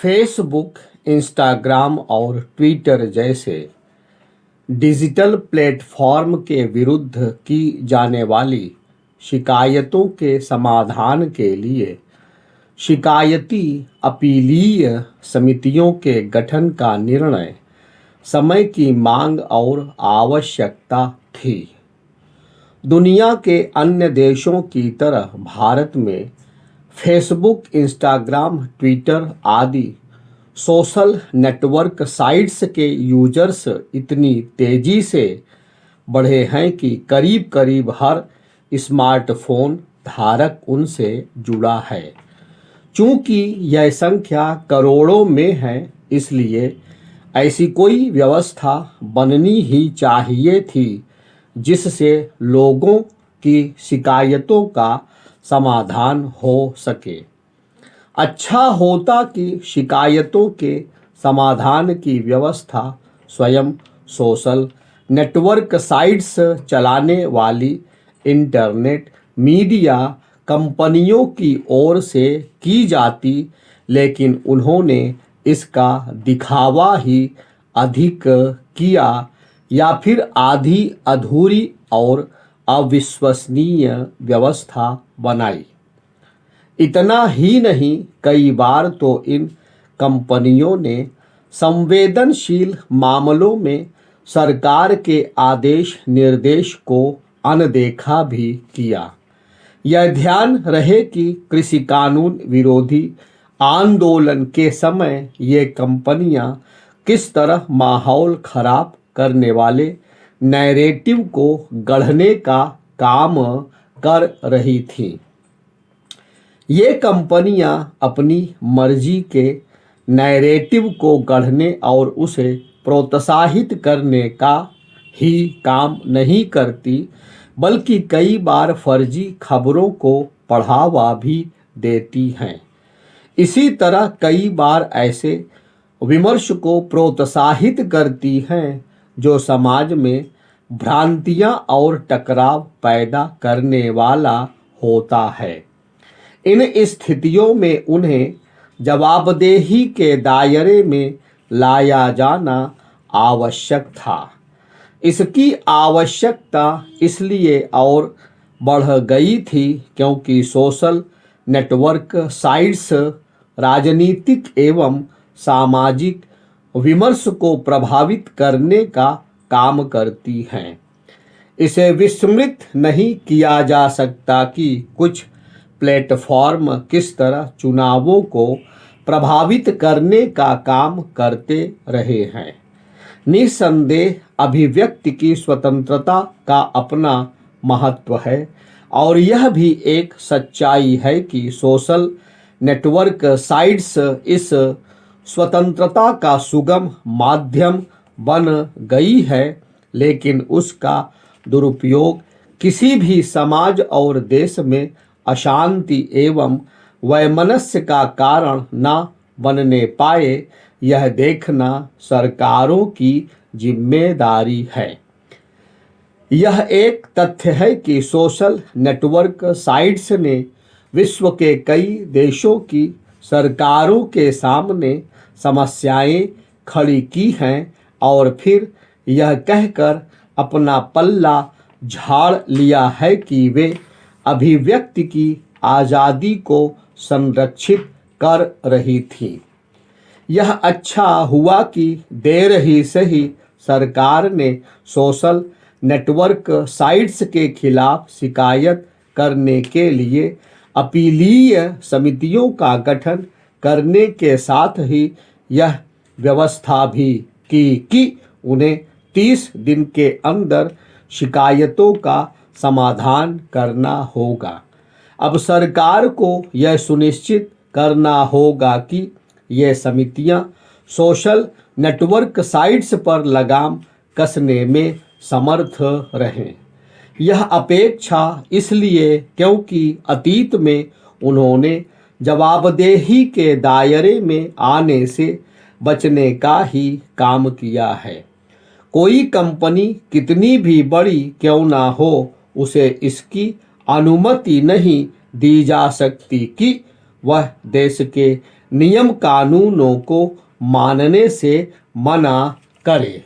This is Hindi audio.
फेसबुक, इंस्टाग्राम और ट्विटर जैसे डिजिटल प्लेटफॉर्म के विरुद्ध की जाने वाली शिकायतों के समाधान के लिए शिकायती अपीलीय समितियों के गठन का निर्णय समय की मांग और आवश्यकता थी। दुनिया के अन्य देशों की तरह भारत में फेसबुक, इंस्टाग्राम, ट्विटर आदि सोशल नेटवर्क साइट्स के यूजर्स इतनी तेजी से बढ़े हैं कि करीब करीब हर स्मार्टफोन धारक उनसे जुड़ा है। चूंकि यह संख्या करोड़ों में है, इसलिए ऐसी कोई व्यवस्था बननी ही चाहिए थी जिससे लोगों की शिकायतों का समाधान हो सके। अच्छा होता कि शिकायतों के समाधान की व्यवस्था स्वयं सोशल नेटवर्क साइट्स चलाने वाली इंटरनेट मीडिया कंपनियों की ओर से की जाती, लेकिन उन्होंने इसका दिखावा ही अधिक किया या फिर आधी अधूरी और अविश्वसनीय व्यवस्था बनाई। इतना ही नहीं, कई बार तो इन कंपनियों ने संवेदनशील मामलों में सरकार के आदेश निर्देश को अनदेखा भी किया। यह ध्यान रहे कि कृषि कानून विरोधी आंदोलन के समय ये कंपनियां किस तरह माहौल खराब करने वाले नैरेटिव को गढ़ने का काम कर रही थीं। ये कंपनियां अपनी मर्जी के नैरेटिव को गढ़ने और उसे प्रोत्साहित करने का ही काम नहीं करती, बल्कि कई बार फर्जी खबरों को बढ़ावा भी देती हैं। इसी तरह कई बार ऐसे विमर्श को प्रोत्साहित करती हैं जो समाज में भ्रांतियां और टकराव पैदा करने वाला होता है। इन स्थितियों में उन्हें जवाबदेही के दायरे में लाया जाना आवश्यक था। इसकी आवश्यकता इसलिए और बढ़ गई थी क्योंकि सोशल नेटवर्क साइट्स राजनीतिक एवं सामाजिक विमर्श को प्रभावित करने का काम करती हैं। इसे विस्मृत नहीं किया जा सकता कि कुछ प्लेटफॉर्म किस तरह चुनावों को प्रभावित करने का काम करते रहे हैं। निस्संदेह अभिव्यक्ति की स्वतंत्रता का अपना महत्व है और यह भी एक सच्चाई है कि सोशल नेटवर्क साइट्स इस स्वतंत्रता का सुगम माध्यम बन गई है, लेकिन उसका दुरुपयोग किसी भी समाज और देश में अशांति एवं वैमनस्य का कारण न बनने पाए, यह देखना सरकारों की जिम्मेदारी है। यह एक तथ्य है कि सोशल नेटवर्क साइट्स ने विश्व के कई देशों की सरकारों के सामने समस्याएं खड़ी की हैं और फिर यह कहकर अपना पल्ला झाड़ लिया है कि वे अभिव्यक्ति की आज़ादी को संरक्षित कर रही थी। यह अच्छा हुआ कि देर ही सही सरकार ने सोशल नेटवर्क साइट्स के खिलाफ शिकायत करने के लिए अपीलीय समितियों का गठन करने के साथ ही यह व्यवस्था भी की कि उन्हें 30 दिन के अंदर शिकायतों का समाधान करना होगा। अब सरकार को यह सुनिश्चित करना होगा कि ये समितियां सोशल नेटवर्क साइट्स पर लगाम कसने में समर्थ रहें। यह अपेक्षा इसलिए क्योंकि अतीत में उन्होंने जवाबदेही के दायरे में आने से बचने का ही काम किया है। कोई कंपनी कितनी भी बड़ी क्यों ना हो, उसे इसकी अनुमति नहीं दी जा सकती कि वह देश के नियम कानूनों को मानने से मना करे।